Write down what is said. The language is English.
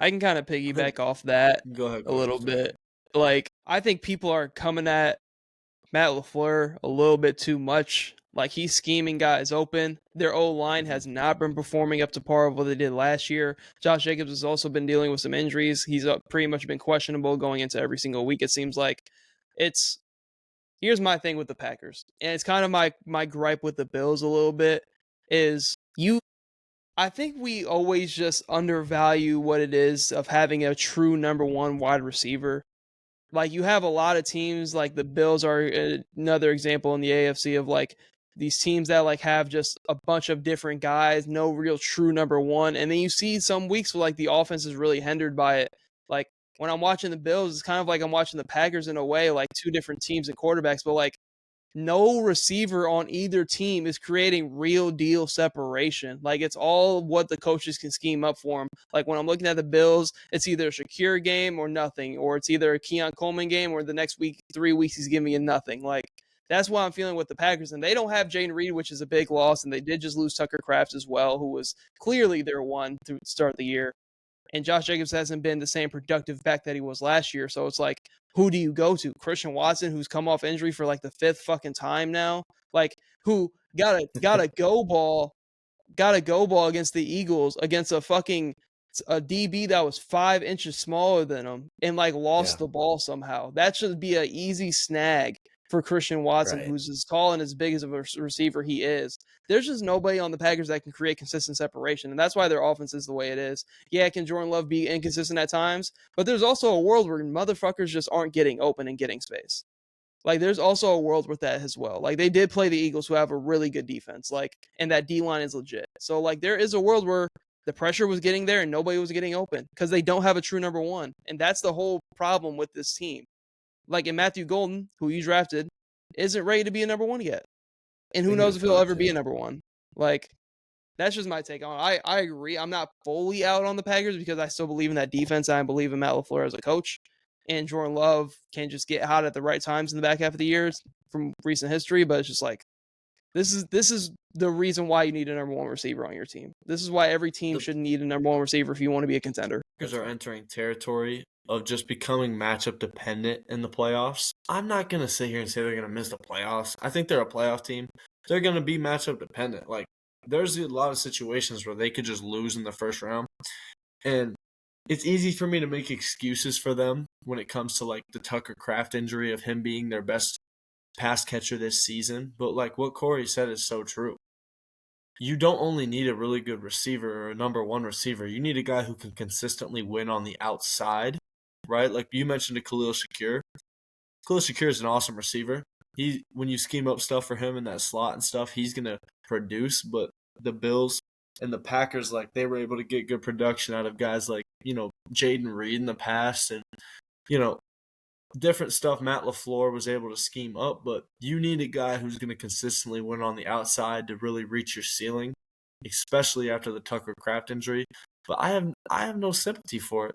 I can kind of I think piggyback off that go ahead, a go ahead. little Sorry. bit. Like, I think people are coming at Matt LaFleur a little bit too much. Like, he's scheming guys open. Their O line Mhm. has not been performing up to par of what they did last year. Josh Jacobs has also been dealing with some injuries. He's pretty much been questionable going into every single week. It seems like it's here's my thing with the Packers, and it's kind of my gripe with the Bills a little bit is you. I think we always just undervalue what it is of having a true number one wide receiver. Like you have a lot of teams, like the Bills are another example in the AFC of like these teams that like have just a bunch of different guys, no real true number one, and then you see some weeks where like the offense is really hindered by it. Like when I'm watching the Bills, it's kind of like I'm watching the Packers in a way, like two different teams and quarterbacks, but like no receiver on either team is creating real deal separation. Like it's all what the coaches can scheme up for them. Like when I'm looking at the Bills, it's either a Shakir game or nothing, or it's either a Keon Coleman game or the next week, 3 weeks he's giving you nothing. Like that's what I'm feeling with the Packers, and they don't have Jayden Reed, which is a big loss, and they did just lose Tucker Kraft as well, who was clearly their one to start the year. And Josh Jacobs hasn't been the same productive back that he was last year. So it's like, who do you go to? Christian Watson, who's come off injury for like the fifth fucking time now, like who got a go ball against the Eagles against a DB that was 5 inches smaller than him and like lost Yeah. the ball somehow. That should be an easy snag for Christian Watson, Right. who's as tall and as big as a receiver he is. There's just nobody on the Packers that can create consistent separation, and that's why their offense is the way it is. Yeah, can Jordan Love be inconsistent at times? But there's also a world where motherfuckers just aren't getting open and getting space. Like there's also a world with that as well. Like they did play the Eagles, who have a really good defense. Like and that D line is legit. So like there is a world where the pressure was getting there and nobody was getting open because they don't have a true number one, and that's the whole problem with this team. Like in Matthew Golden, who you drafted, isn't ready to be a number one yet, and who knows if he'll Facts, ever be a yeah. number one. Like that's just my take on it. I agree. I'm not fully out on the Packers because I still believe in that defense. And I believe in Matt LaFleur as a coach. And Jordan Love can just get hot at the right times in the back half of the years from recent history. But it's just like this is the reason why you need a number one receiver on your team. This is why every team The should need a number one receiver if you want to be a contender. Packers are entering territory of just becoming matchup dependent in the playoffs. I'm not gonna sit here and say they're gonna miss the playoffs. I think they're a playoff team. They're gonna be matchup dependent. Like there's a lot of situations where they could just lose in the first round. And it's easy for me to make excuses for them when it comes to like the Tucker Kraft injury of him being their best pass catcher this season. But like what Corey said is so true. You don't only need a really good receiver or a number one receiver. You need a guy who can consistently win on the outside, right? Like you mentioned, a Khalil Shakir. Khalil Shakir is an awesome receiver. He when you scheme up stuff for him in that slot and stuff, he's gonna produce. But the Bills and the Packers, like they were able to get good production out of guys like Jayden Reed in the past, and you know different stuff Matt LaFleur was able to scheme up, but you need a guy who's going to consistently win on the outside to really reach your ceiling, especially after the Tucker Kraft injury. But I have no sympathy for it.